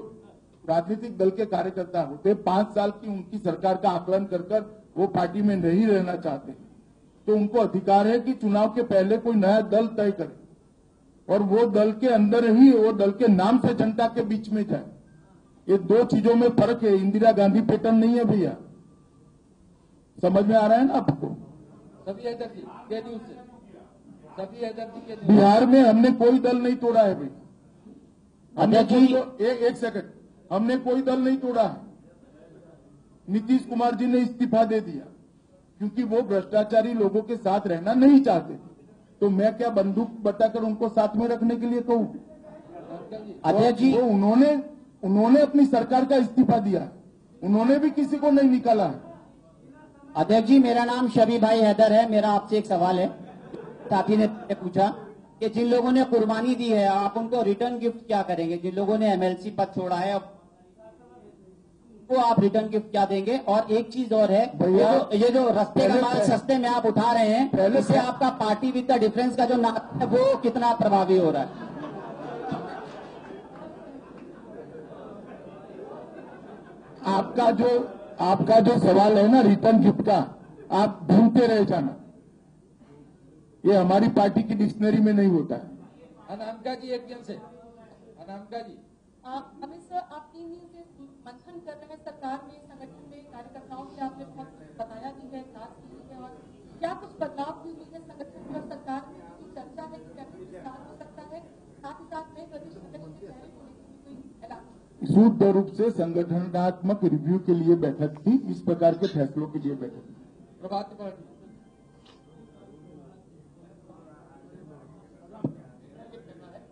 राजनीतिक दल के कार्यकर्ता होते, 5 साल की उनकी सरकार का आकलन कर वो पार्टी में नहीं रहना चाहते, तो उनको अधिकार है कि चुनाव के पहले कोई नया दल तय करे, और वो दल के अंदर ही वो दल के नाम से जनता के बीच में जाए। ये 2 चीजों में फर्क है। इंदिरा गांधी पैटर्न नहीं है भैया। समझ में आ रहा है ना आपको? सभी हैदर जी के न्यूज से, सभी हैदर जी के न्यूज। बिहार में हमने कोई दल नहीं तोड़ा है भाई। हमने एक सेकंड, हमने कोई दल नहीं तोड़ा है। नीतीश कुमार जी ने इस्तीफा दे दिया क्योंकि वो भ्रष्टाचारी लोगों के साथ रहना नहीं चाहते थे। तो मैं क्या बंदूक बताकर उनको साथ में रखने के लिए कहूं? अध्यक्ष जी, उन्होंने अपनी सरकार का इस्तीफा दिया, उन्होंने भी किसी को नहीं निकाला है। अध्यक्ष जी, मेरा नाम शबी भाई हैदर है। मेरा आपसे एक सवाल है। साथी ने पूछा कि जिन लोगों ने कुर्बानी दी है आप उनको रिटर्न गिफ्ट क्या करेंगे? जिन लोगों ने एमएलसी पद छोड़ा है अब वो आप रिटर्न गिफ्ट क्या देंगे? और एक चीज और है, ये जो रास्ते का माल सस्ते में आप उठा रहे हैं, इससे आपका पार्टी विद द डिफरेंस का जो नारा है वो कितना प्रभावी हो रहा है? आपका जो सवाल है ना रिटर्न गिफ्ट का, आप ढूंढते रह जाना, ये हमारी पार्टी की डिक्शनरी में नहीं होता है। अनामिका जी एक जन से, अनामिका जी। अमित सर, आप 3 दिन से मंथन कर रहे हैं सरकार में, संगठन में, कार्यकर्ताओं से आपने बहुत बताया भी है, बात की है, और क्या कुछ बदलाव भी हुई है संगठन और सरकार में? कोई चर्चा है कि कैबिनेट विस्तार हो सकता है? साथ ही साथ में प्रदेश संगठन के चयन होने की कोई ऐलान? सूत्र रूप से संगठनात्मक रिव्यू के लिए बैठक थी, इस प्रकार के फैसलों के लिए बैठक थी। प्रभात त्रिपाठी,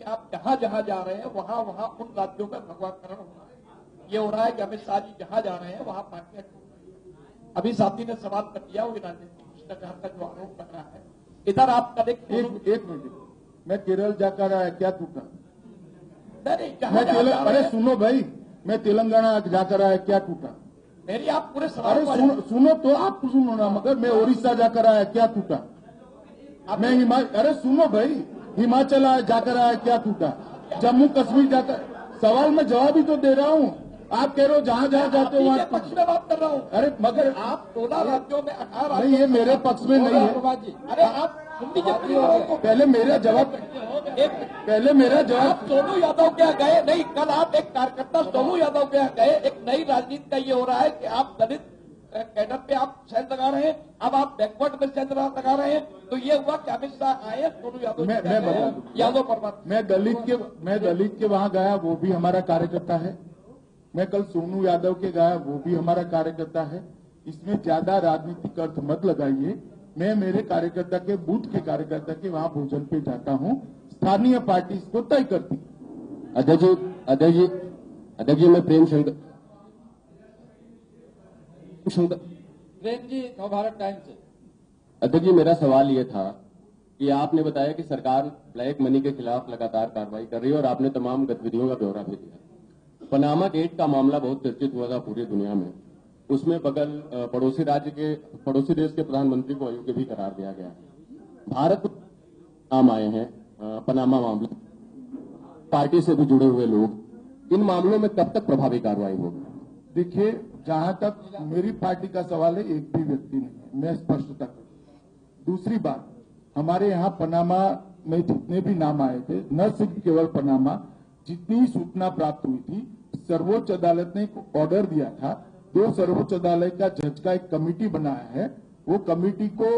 आप जहां जहां जा रहे हैं वहां वहां उन राज्यों में भगवाकरण हो रहा है। ये हो रहा है कि अमित शाह जी जहां जा रहे हैं वहां पार्टियां टूट रही हैं। अभी साथी ने सवाल कर दिया, वो राजनीतिक भ्रष्टाचार का जो आरोप लग रहा है, इधर आप कल एक मिनट, मैं केरल जाकर आया, क्या टूटा? नहीं, अरे सुनो भाई, मैं तेलंगाना जाकर आया, क्या टूटा? मेरी आप पूरे सवाल, अरे सुनो तो आप सुनो ना, मगर मैं उड़ीसा जाकर आया, क्या टूटा? मैं अरे सुनो भाई, हिमाचल जाकर आया, क्या टूटा? जम्मू कश्मीर जाकर, सवाल में जवाब ही तो दे रहा हूँ। आप कह रहे हो जहां जहां जाते हो वहां पक्ष में बात कर रहा हूँ। अरे मगर आप 16 राज्यों में 18 नहीं, ये मेरे पक्ष में नहीं है। अरे आप पहले मेरा जवाब, पहले मेरा जवाब। सोनू यादव क्या गए? नहीं, कल आप एक कार्यकर्ता सोनू यादव क्या गए? एक नई राजनीति का ये हो रहा है कि आप दलित कैडर पे आप सेल लगा रहे हैं, अब आप बैकवर्ड में सेल लगा रहे हैं। तो ये हुआ कि अमित शाह आए, सोनू यादव मैं बता दूं, यादव परमार, मैं दलित के वहां गया, वो भी हमारा कार्यकर्ता है। मैं कल सोनू यादव के गया, वो भी हमारा कार्यकर्ता है। इसमें ज्यादा राजनीतिक अर्थ मत लगाइए। मैं मेरे कार्यकर्ता के, बूथ के कार्यकर्ता के वहां भोजन पे जाता हूं, स्थानीय पार्टी इसको तय करती। अध्यक्ष जी, मैं प्रेम शंकर प्रेम जी, नवभारत टाइम्स से। अध्यक्ष जी, मेरा सवाल ये था कि आपने बताया कि सरकार ब्लैक मनी के खिलाफ लगातार कार्रवाई कर रही है और आपने तमाम गतिविधियों का ब्यौरा भी दिया। पनामा गेट का मामला बहुत चर्चित हुआ था पूरी दुनिया में। उसमें बगल पड़ोसी देश के प्रधानमंत्री को अयोग्य भी करार दिया गया। भारत नाम आए हैं पनामा मामले, पार्टी से भी जुड़े हुए लोग, इन मामलों में कब तक प्रभावी कार्रवाई होगी? देखिए, जहां तक मेरी पार्टी का सवाल है, एक भी व्यक्ति नहीं है, मैं स्पष्टता करूं। दूसरी बात, हमारे यहाँ पनामा में जितने भी नाम आए थे, न सिर्फ केवल पनामा, जितनी सूचना प्राप्त हुई थी, सर्वोच्च अदालत ने एक ऑर्डर दिया था। 2 सर्वोच्च अदालत का जज का एक कमेटी बनाया है, वो कमेटी को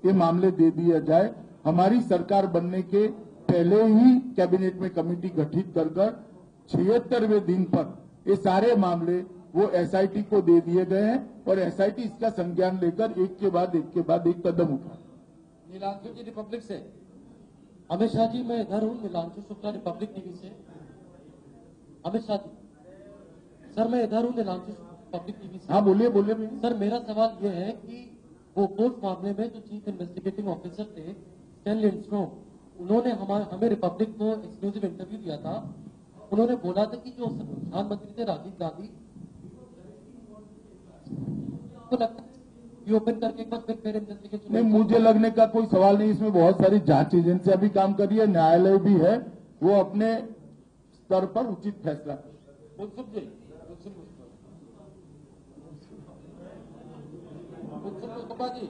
ये मामले दे दिया जाए। हमारी सरकार बनने के पहले ही कैबिनेट में कमेटी गठित कर 76वें दिन पर ये सारे मामले वो एसआईटी को दे दिए गए हैं और एसआईटी इसका संज्ञान लेकर एक के बाद एक कदम उठा। नीलांशु जी, रिपब्लिक से। अमित शाह जी, मैं इधर हूँ, नीलांशु शुक्ला, रिपब्लिक टीवी से। अमित शाह जी, सर मैं इधर हूँ, नीलांशु पब्लिक टीवी से। हाँ बोलिए सर, मेरा सवाल यह है कि वो पोस्ट मामले में जो चीफ इन्वेस्टिगेटिंग ऑफिसर थे स्टैन लिंडस्ट्रॉम, उन्होंने हमें रिपब्लिक को एक्सक्लूसिव इंटरव्यू दिया था। उन्होंने बोला था कि जो प्रधानमंत्री थे राजीव गांधी को लगता है ओपन करके एक बार फिर इन्वेस्टिगेशन। नहीं, मुझे लगने का कोई सवाल नहीं। इसमें बहुत सारी जांच एजेंसियां भी काम कर रही है, न्यायालय भी है, वो अपने स्तर पर उचित फैसला करे। मुस्तफा जी,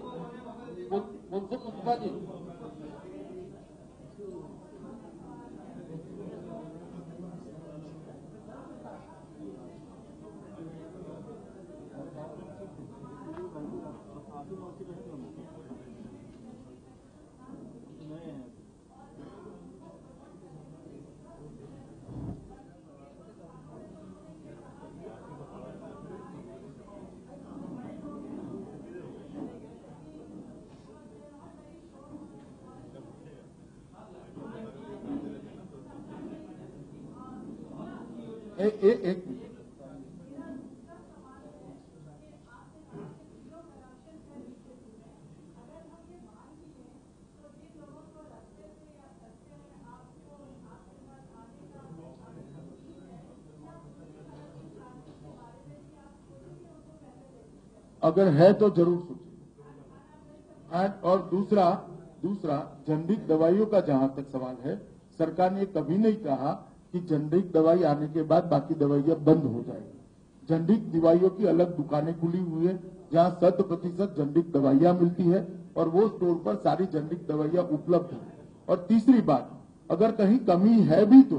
एक अगर है तो जरूर सोचिए। और दूसरा जेनरिक दवाइयों का जहां तक सवाल है, सरकार ने कभी नहीं कहा कि जेनरिक दवाई आने के बाद बाकी दवाइयां बंद हो जाएगी। जेनरिक दवाइयों की अलग दुकानें खुली हुई है जहां 100% जेनरिक दवाइयां मिलती है और वो स्टोर पर सारी जेनरिक दवाइयां उपलब्ध है। और तीसरी बात, अगर कहीं कमी है भी तो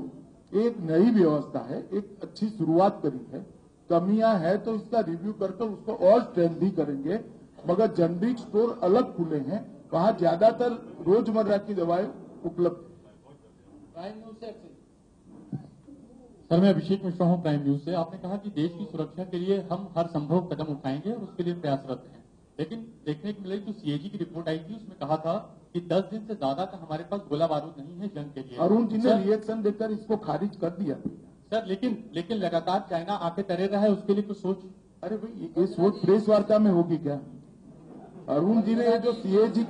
एक नई व्यवस्था है, एक अच्छी शुरुआत करी है। कमियां है तो इसका रिव्यू करके उसको और स्ट्रेंथ ही करेंगे, मगर जेनरिक स्टोर अलग खुले हैं, वहां ज्यादातर रोजमर्रा की दवाएं उपलब्ध है। सर, मैं अभिषेक मिश्रा हूं, प्राइम न्यूज से। आपने कहा कि देश की सुरक्षा के लिए हम हर संभव कदम उठाएंगे और उसके लिए प्रयासरत हैं, लेकिन देखने को मिला जो सीएजी की रिपोर्ट आई थी उसमें कहा था कि 10 दिन से ज्यादा का हमारे पास गोला बारूद नहीं है जंग के लिए। अरुण जी ने रिएक्शन देकर इसको खारिज कर दिया सर, लेकिन लगातार चाइना आके तरे रहा है, उसके लिए कुछ सोच। अरे भाई, ये सोच प्रेस वार्ता में होगी क्या? अरुण जी ने जो सीएजी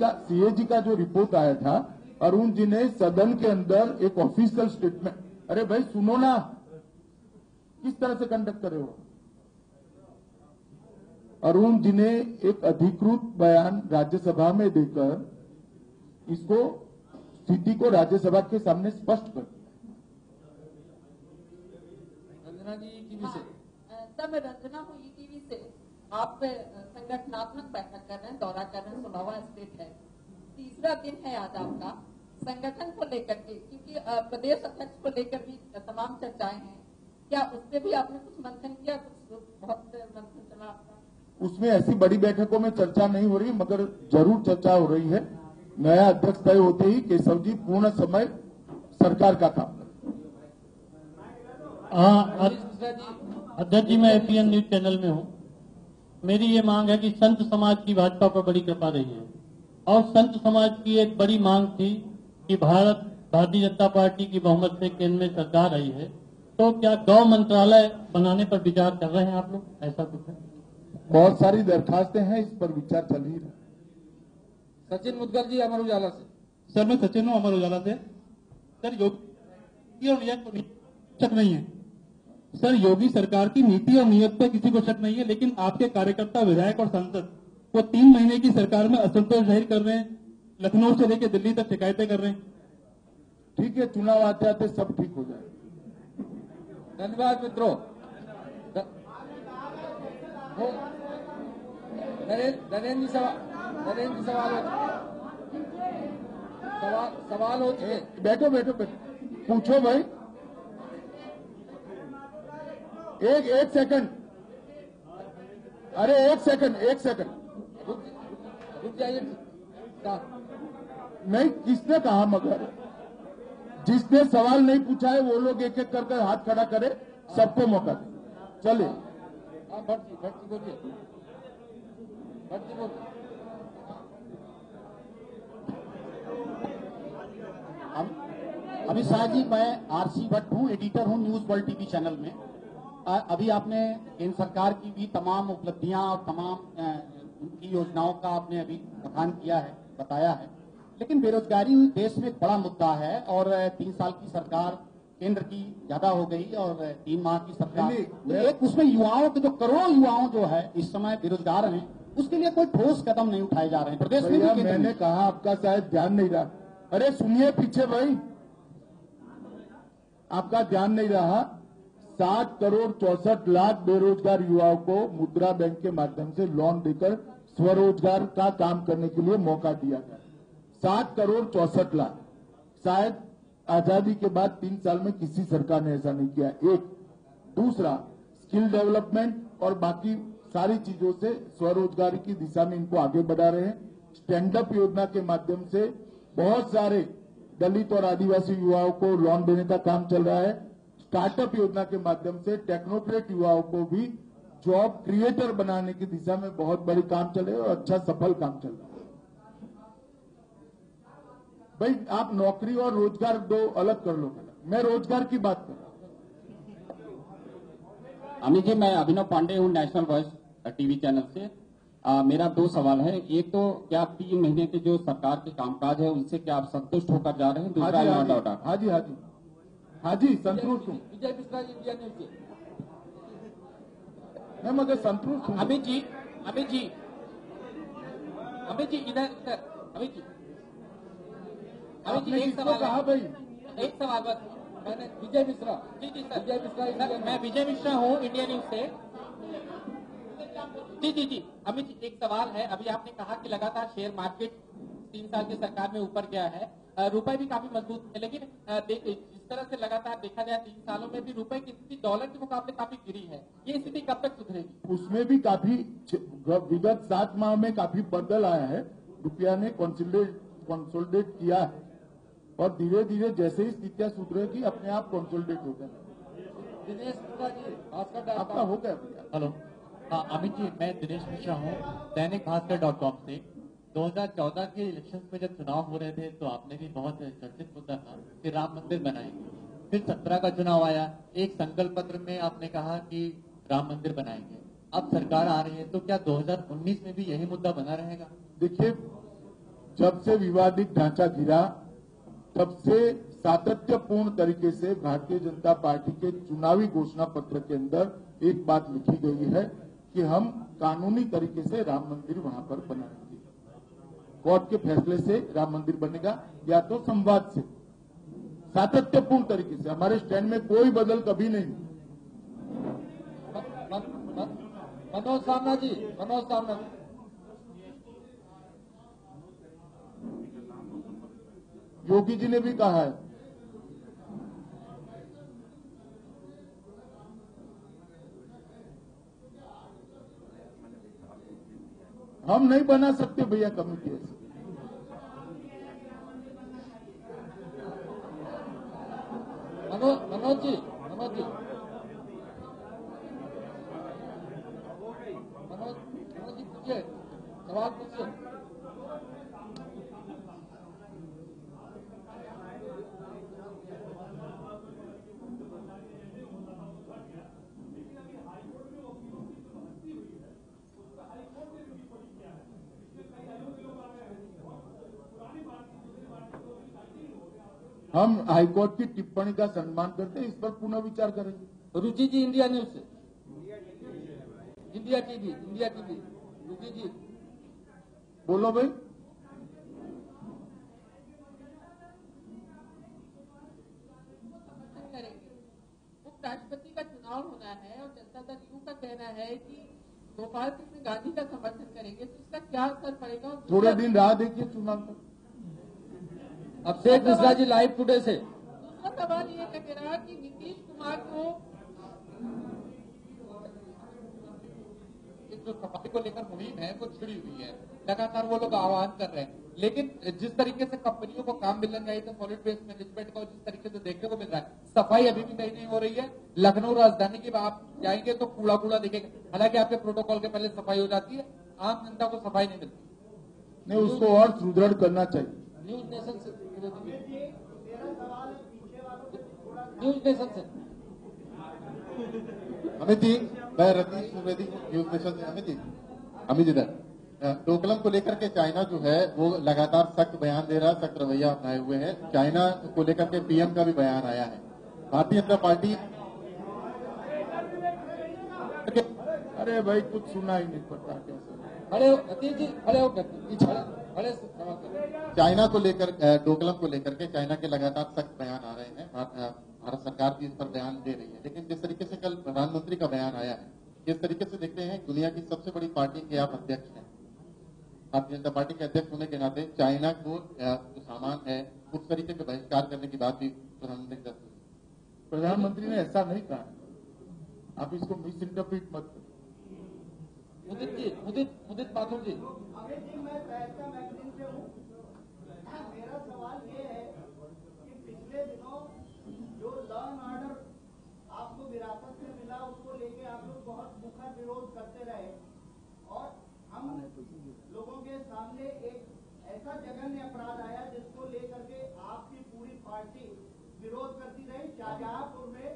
का जो रिपोर्ट आया था, अरुण जी ने सदन के अंदर एक ऑफिशियल स्टेटमेंट, अरे भाई सुनो ना, किस तरह से कंडक्ट करे हो? अरुण जी ने एक अधिकृत बयान राज्यसभा में देकर इसको स्थिति को राज्यसभा के सामने स्पष्ट कर। रंजना जी टीवी से। सर, मैं रंजना हूँ ईटीवी से। आप संगठनात्मक बैठक कर रहे हैं, दौरा कर रहे हैं, 16वां स्टेट है, तीसरा दिन है आज आपका। संगठन को लेकर के, क्योंकि प्रदेश अध्यक्ष को लेकर भी तमाम चर्चाएं हैं, क्या उस पर भी आपने कुछ मंथन किया? कुछ बहुत मंथन चला आपका? उसमें ऐसी बड़ी बैठकों में चर्चा नहीं हो रही, मगर जरूर चर्चा हो रही है। नया अध्यक्ष तय होते ही केशव जी पूर्ण समय सरकार का काम। अध्यक्ष जी, मैं एपीएन न्यूज चैनल में हूँ। मेरी ये मांग है कि संत समाज की भाजपा पर बड़ी कृपा रही है और संत समाज की एक बड़ी मांग थी कि भारतीय जनता पार्टी की बहुमत से केंद्र में सरकार आई है, तो क्या गौ मंत्रालय बनाने पर विचार कर रहे हैं आप लोग? ऐसा कुछ है? बहुत सारी दरखास्तें हैं, इस पर विचार चल ही रहा। सचिन मुदगल जी, अमर उजाला से। सर, मैं सचिन हूँ, अमर उजाला से। सर, योगी और नियत पर शक नहीं है। सर, योगी सरकार की नीति और नियत पर किसी को शक नहीं है, लेकिन आपके कार्यकर्ता, विधायक और सांसद वो 3 महीने की सरकार में असंतोष जाहिर कर रहे हैं, लखनऊ से लेकर दिल्ली तक शिकायतें कर रहे हैं। ठीक है, चुनाव आते आते सब ठीक हो जाए। धन्यवाद मित्रों। नरेंद्र जी सवाल हो चुके। बैठो पूछो भाई। एक सेकंड, अरे एक सेकंड रुक जाइए। नहीं, किसने कहा? मगर जिसने सवाल नहीं पूछा है वो लोग एक एक करके हाथ खड़ा करे, सबको मौका दे। चलिए। हाँ, भट्ट जी बोलिए। अमित शाह जी, मैं आरसी भट्ट हूँ, एडिटर हूँ न्यूज वर्ल्ड टीवी चैनल में। अभी आपने केंद्र सरकार की भी तमाम उपलब्धियां और तमाम उनकी योजनाओं का आपने अभी बखान किया है, बताया है, लेकिन बेरोजगारी देश में एक बड़ा मुद्दा है और 3 साल की सरकार केंद्र की ज्यादा हो गई और 3 माह की सरकार, एक उसमें युवाओं के, जो करोड़ों युवाओं जो है इस समय बेरोजगार हैं, उसके लिए कोई ठोस कदम नहीं उठाए जा रहे हैं प्रदेश में भी। मैंने कहा आपका शायद ध्यान नहीं रहा। अरे सुनिए पीछे भाई, आपका ध्यान नहीं रहा। 7 करोड़ 64 लाख बेरोजगार युवाओं को मुद्रा बैंक के माध्यम से लोन देकर स्वरोजगार का काम करने के लिए मौका दिया गया। 7 करोड़ 64 लाख। शायद आजादी के बाद 3 साल में किसी सरकार ने ऐसा नहीं किया। एक। दूसरा, स्किल डेवलपमेंट और बाकी सारी चीजों से स्वरोजगार की दिशा में इनको आगे बढ़ा रहे हैं। स्टैंड अप योजना के माध्यम से बहुत सारे दलित और आदिवासी युवाओं को लोन देने का काम चल रहा है। स्टार्टअप योजना के माध्यम से टेक्नोक्रेट युवाओं को भी जॉब क्रिएटर बनाने की दिशा में बहुत बड़ी काम चल रहा है और अच्छा सफल काम चल रहा है। भाई, आप नौकरी और रोजगार दो अलग कर लो। मैं रोजगार की बात कर रहा हूं। अमित जी, मैं अभिनव पांडे हूँ, नेशनल वॉइस टीवी चैनल से। मेरा 2 सवाल है। एक तो क्या 3 महीने के जो सरकार के कामकाज है उनसे क्या आप संतुष्ट होकर जा रहे हैं? दूसरा लॉ एंड ऑर्डर। हाँ जी, हाँ जी, हाँ जी, संतुष्ट हूँ विजय मिश्रा जी, इंडिया न्यूज से। मैं, मगर संतुष्ट हूँ। अमित जी, अमित जी, अमित जी, इधर इधर, अमित जी, अमित जी, एक सवाल कहा भाई, एक सवाल बस। मैंने विजय मिश्रा, जी जी सर, विजय मिश्रा, मैं विजय मिश्रा हूँ, इंडिया न्यूज से। जी जी जी, अमित जी, एक सवाल है। अभी आपने कहा कि लगातार शेयर मार्केट 3 साल की सरकार में ऊपर गया है, रुपए भी काफी मजबूत है, लेकिन जिस तरह से लगातार देखा जाए 3 सालों में भी रुपए की स्थिति डॉलर के मुकाबले काफी गिरी है। ये स्थिति कब तक सुधरेगी? उसमें भी काफी विगत 7 माह में काफी बदल आया है। रुपया ने कंसोलिडेट किया है और धीरे धीरे जैसे ही स्थितियां सुधरेगी अपने आप कंसोलिडेट हो जाएगा। दिनेश मिश्रा जी, आपका हो गया भैया। हेलो, हाँ अमित जी, मैं दिनेश मिश्रा हूँ, दैनिक भास्कर.com से। 2014 के इलेक्शंस में जब चुनाव हो रहे थे तो आपने भी बहुत चर्चित मुद्दा था कि राम मंदिर बनाएंगे। फिर 17 का चुनाव आया, एक संकल्प पत्र में आपने कहा कि राम मंदिर बनाएंगे। अब सरकार आ रही है तो क्या 2019 में भी यही मुद्दा बना रहेगा? देखिए, जब से विवादित ढांचा गिरा तब से सातत्यपूर्ण तरीके से भारतीय जनता पार्टी के चुनावी घोषणा पत्र के अंदर एक बात लिखी गई है कि हम कानूनी तरीके से राम मंदिर वहां पर बनाएंगे। कोर्ट के फैसले से राम मंदिर बनेगा या तो संवाद से, सातत्यपूर्ण तरीके से। हमारे स्टैंड में कोई बदल कभी नहीं। मनोज सामना जी, मनोज सामना, योगी जी ने भी कहा है। हम नहीं बना सकते भैया कमेटी ऐसी। मनोज जी, मनोज जी, मनोज जी पूछिए, सवाल पूछिए। हम हाईकोर्ट की टिप्पणी का सम्मान करते हैं, इस पर पुनः विचार करेंगे। रुचि जी, इंडिया न्यूज से, इंडिया टीवी, इंडिया टीवी, रुचि जी, बोलो भाई। उपराष्ट्रपति का चुनाव होना है और जनता दल यू का कहना है कि गोपाल कृष्ण गांधी का समर्थन करेंगे, तो इसका क्या असर पड़ेगा? थोड़े दिन राह देखिए चुनाव तक। अभिषेक मिश्रा जी, लाइव टुडे से। दूसरा सवाल ये है मेरा कि नीतीश कुमार को जो सफाई को लेकर मुहिम है वो छिड़ी हुई है, लगातार वो लोग आह्वान कर रहे हैं, लेकिन जिस तरीके से कंपनियों को काम मिलना चाहिए था सॉलिड वेस्ट मैनेजमेंट का, जिस तरीके से देखने को मिल रहा है, सफाई अभी भी नहीं हो रही है। लखनऊ राजधानी की आप जाएंगे तो कूड़ा कूड़ा दिखेगा, हालांकि आपके प्रोटोकॉल के पहले सफाई हो जाती है, आम जनता को सफाई नहीं मिलती। नहीं, उसको और सुदृढ़ करना चाहिए। न्यूज नेशन से, न्यूज नेशन से। अमित जी, मैं रतीश द्विवेदी, न्यूज नेशन से। अमित जी, डोकलम को लेकर के चाइना जो है वो लगातार सख्त बयान दे रहा है, सख्त रवैया अपनाए हुए है। चाइना को लेकर के पीएम का भी बयान आया है। भारतीय जनता पार्टी, अरे भाई कुछ सुना ही नहीं पड़ता कैसे। रतीश जी, चाइना को लेकर, डोकलम को लेकर के चाइना के लगातार सख्त बयान आ रहे हैं। भारत सरकार भी इस पर बयान दे रही है, लेकिन जिस तरीके से कल प्रधानमंत्री का बयान आया है, जिस तरीके से देखते हैं दुनिया की सबसे बड़ी पार्टी के आप अध्यक्ष हैं, भारतीय जनता पार्टी के अध्यक्ष होने के नाते चाइना को जो सामान है उस तरीके से बहिष्कार करने की बात भी प्रधानमंत्री ने ऐसा नहीं कहा। आप इसको मिस इंटरप्रिट मत करो। उदित जी, उदित माथुर जी, मेरा सवाल ये है कि पिछले दिनों जो लॉ एंड ऑर्डर आपको विरासत में मिला उसको लेके आप लोग बहुत मुखर विरोध करते रहे और हम लोगों के सामने एक ऐसा जघन्य अपराध आया जिसको लेकर के आपकी पूरी पार्टी विरोध करती रही। शाहजहांपुर में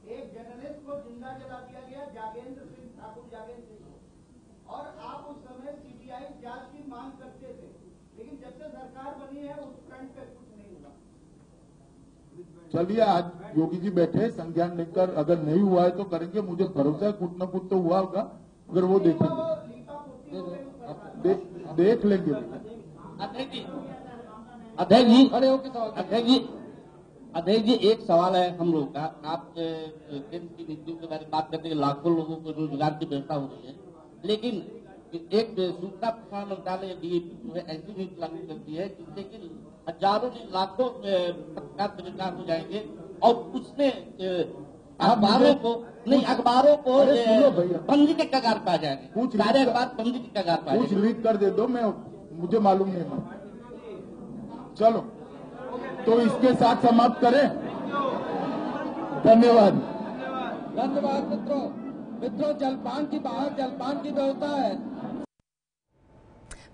एक जर्नलिस्ट फर्नेस को जिंदा जला दिया गया जागेंद्र सिंह ठाकुर जागेंद्र सिंह को, और आप उस समय सीबीआई जांच की मांग करते थे, लेकिन जब से सरकार बनी है उस फ्रंट पे कुछ नहीं हुआ। चलिए, आज योगी जी बैठे, संज्ञान लेकर अगर नहीं हुआ है तो करेंगे। मुझे भरोसा है कुछ न कुछ तो हुआ होगा, अगर वो देखेंगे, देख लेंगे। अध्यक्ष जी एक सवाल है हम लोग का। आप केंद्र की नीतियों के बारे में बात करते हैं, लाखों लोगों को रोजगार की व्यवस्था हो रही है, लेकिन एक सूचना प्रसारण मंत्रालय डीएपी जो है ऐसी नीति लागू करती है जिससे कि हजारों लाखों पत्रकार बेरोजगार हो जाएंगे, और उसमें अखबारों को बंदी के कगार पर आ जाएंगे, सारे अखबार बंदी के कगार पर। कुछ लीक कर दे दो, मुझे मालूम नहीं है। चलो, तो इसके साथ समाप्त करें। धन्यवाद। धन्यवाद मित्रों, जलपान की बाहर जलपान की व्यवस्था है।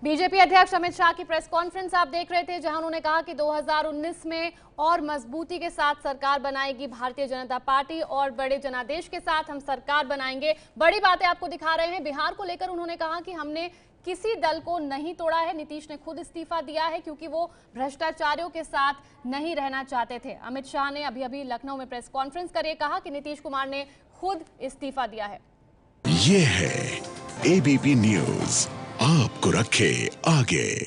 बीजेपी अध्यक्ष अमित शाह की प्रेस कॉन्फ्रेंस आप देख रहे थे, जहां उन्होंने कहा कि 2019 में और मजबूती के साथ सरकार बनाएगी भारतीय जनता पार्टी, और बड़े जनादेश के साथ हम सरकार बनाएंगे। बड़ी बातें आपको दिखा रहे हैं। बिहार को लेकर उन्होंने कहा कि हमने किसी दल को नहीं तोड़ा है, नीतीश ने खुद इस्तीफा दिया है क्योंकि वो भ्रष्टाचारियों के साथ नहीं रहना चाहते थे। अमित शाह ने अभी लखनऊ में प्रेस कॉन्फ्रेंस कर कहा कि नीतीश कुमार ने खुद इस्तीफा दिया है। ये है एबीपी न्यूज, आपको रखे आगे।